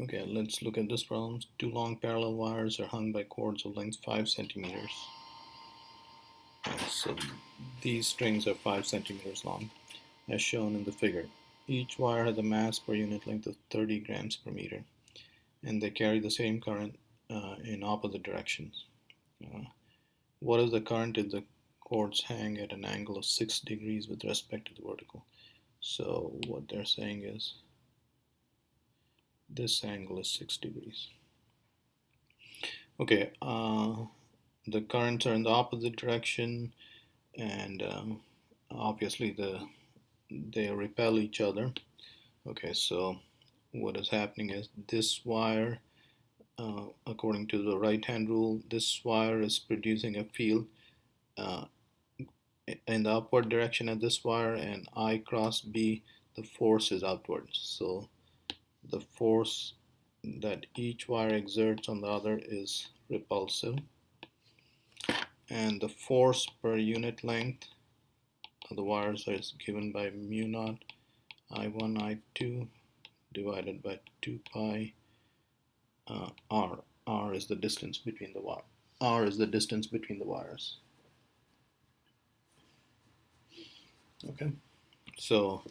Okay, let's look at this problem. Two long parallel wires are hung by cords of length 5 centimeters. So these strings are 5 centimeters long, as shown in the figure. Each wire has a mass per unit length of 30 grams per meter, and they carry the same current in opposite directions. What is the current if the cords hang at an angle of 6 degrees with respect to the vertical? So what they're saying is this angle is 6 degrees. Okay, the currents are in the opposite direction, and obviously they repel each other. Okay, so what is happening is this wire, according to the right hand rule, this wire is producing a field uh, in the upward direction at this wire, and I cross B, the force is outwards. So the force that each wire exerts on the other is repulsive, and the force per unit length of the wires is given by mu naught I1 I2 divided by 2 pi r. R is the distance between the wire. R is the distance between the wires. Okay, so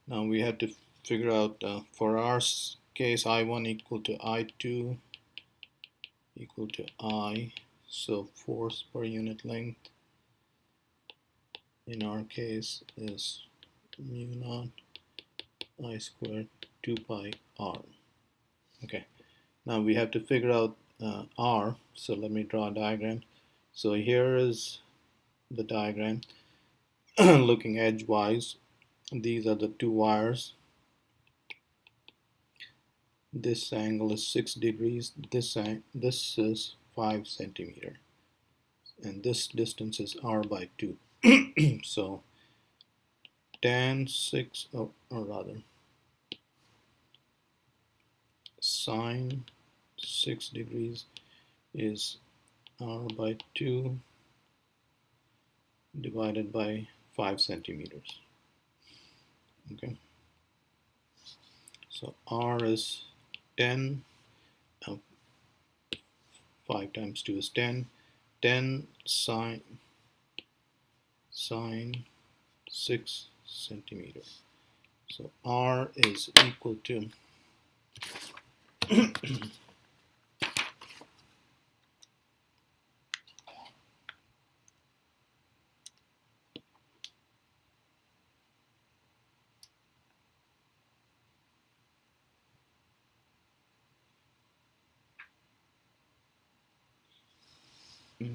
now we have to figure out for our case I1 equal to I2 equal to I. So force per unit length in our case is mu naught I squared 2 pi r. Okay, now we have to figure out r. So let me draw a diagram. So here is the diagram. Looking edgewise, these are the two wires. This angle is 6 degrees. This is 5 centimeter, and this distance is r by 2. So tan 6, or rather sine 6 degrees is r by 2 divided by 5 centimeters. Okay, so r is 10, 5 times 2 is 10, 10 sine 6 centimeters. So r is equal to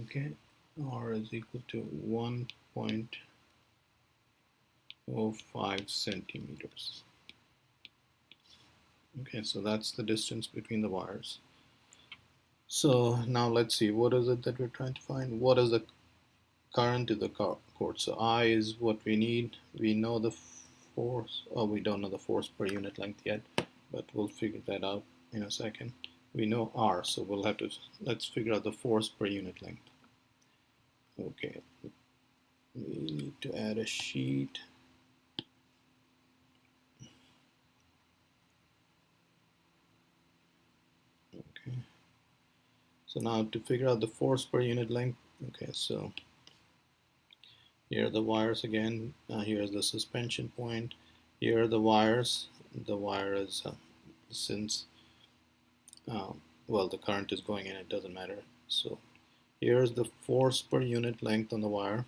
okay, r is equal to 1.05 centimeters. Okay, so that's the distance between the wires. So now let's see, what is it that we're trying to find? What is the current in the cord? So I is what we need. We know the force. Oh, we don't know the force per unit length yet, but we'll figure that out in a second. We know R, so we'll have to, let's figure out the force per unit length. Okay, we need to add a sheet. Okay, so now to figure out the force per unit length, okay, so here are the wires again. Here's the suspension point. Here are the wires. The wire is, since, well, the current is going in, it doesn't matter. So here's the force per unit length on the wire.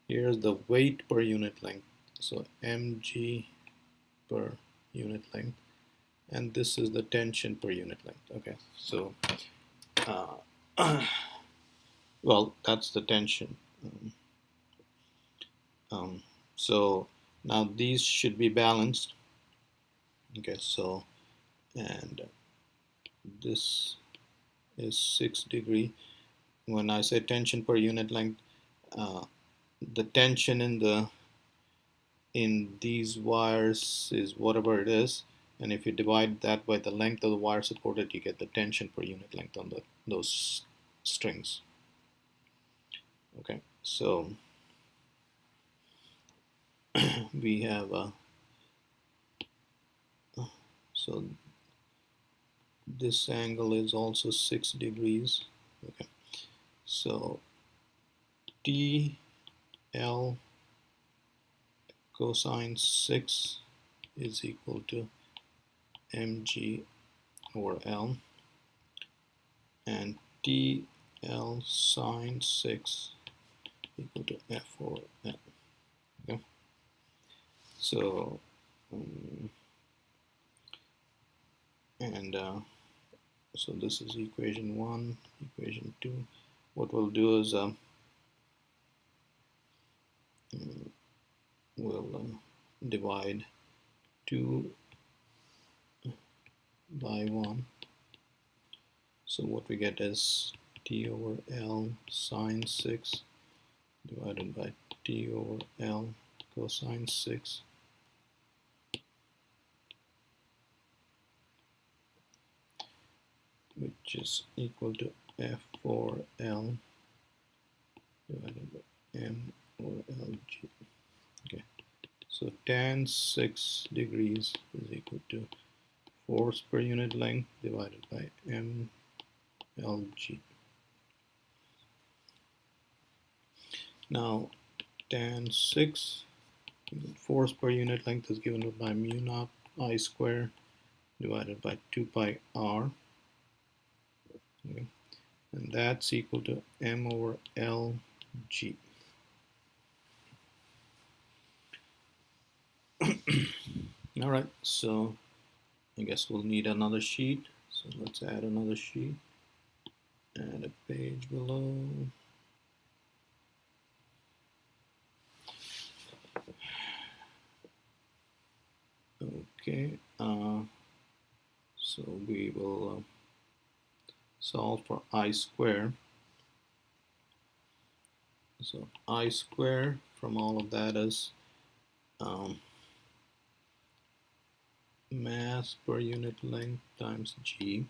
Here's the weight per unit length. So mg per unit length. And this is the tension per unit length. Okay, so, well, that's the tension. So now these should be balanced. Okay, so, and this is 6 degree. When I say tension per unit length, the tension in these wires is whatever it is, and if you divide that by the length of the wire supported, you get the tension per unit length on those strings. Okay, so we have so this angle is also 6 degrees. Okay, so TL cosine 6 is equal to mg over L, and TL sine 6 equal to F over L. Okay, so and so this is equation 1, equation 2. What we'll do is we'll divide 2 by 1. So what we get is T over L sine 6 divided by T over L cosine 6 which is equal to F over L divided by M over LG. Okay, so tan 6 degrees is equal to force per unit length divided by mLg. Now tan 6 force per unit length is given by mu naught I square divided by 2 pi r. Okay, and that's equal to m over lg. All right, so I guess we'll need another sheet. So let's add another sheet. Add a page below. Okay, so we will solve for I square. So I square from all of that is mass per unit length times g,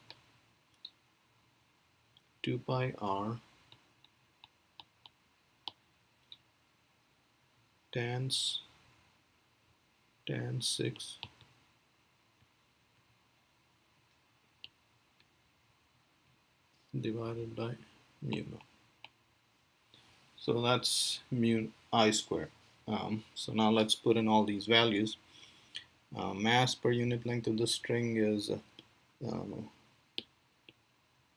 2 pi r tan 6 divided by mu naught. So that's mu I square. So now let's put in all these values. Mass per unit length of the string is,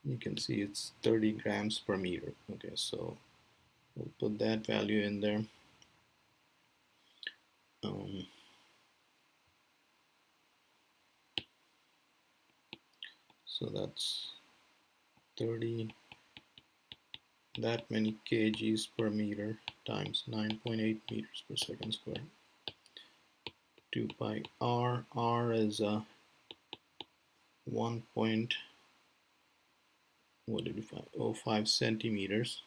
you can see it's 30 grams per meter. Okay, so we'll put that value in there. So that's 30, that many kgs per meter times 9.8 meters per second squared. 2 pi r, r is 1.05 centimeters.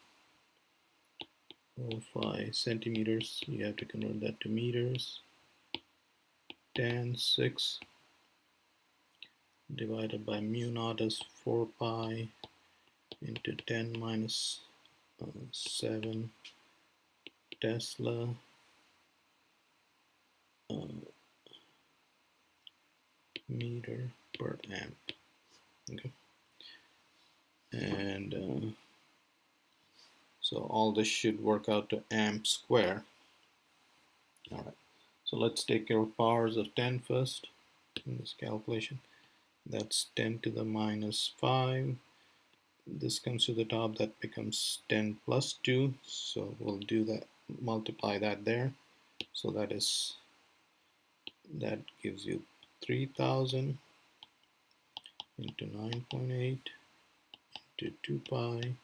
05 centimeters, you have to convert that to meters. Tan 6 divided by mu naught is 4 pi into 10 minus 7 Tesla meter per amp. Okay, and so all this should work out to amp square. All right, so let's take care of powers of 10 first in this calculation. That's 10 to the minus 5. This comes to the top, that becomes 10 plus 2. So we'll do that, multiply that there. So that gives you 3000 into 9.8 into 2 pi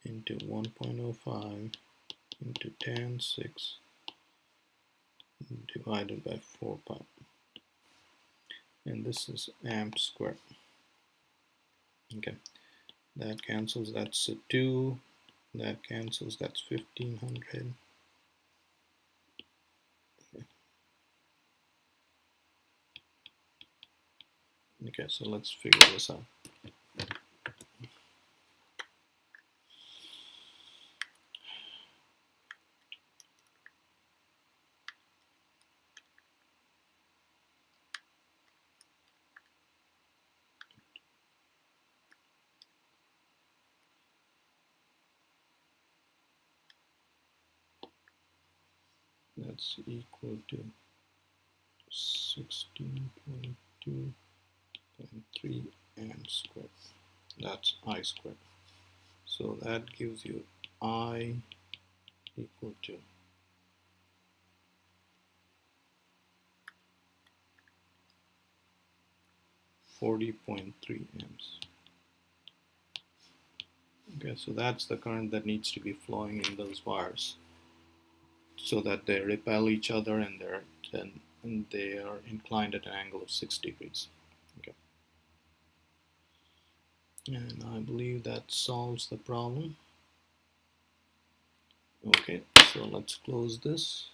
into 1.05 into tan 6 divided by 4 pi. And this is amp square. Okay, that cancels, that's a 2. That cancels, that's 1500. Okay, so let's figure this out. that's equal to 1622.3 amps squared. That's I squared. So that gives you I equal to 40.3 amps. Okay, so that's the current that needs to be flowing in those wires so that they repel each other and they are inclined at an angle of 6 degrees. Okay. And I believe that solves the problem. Okay, so let's close this.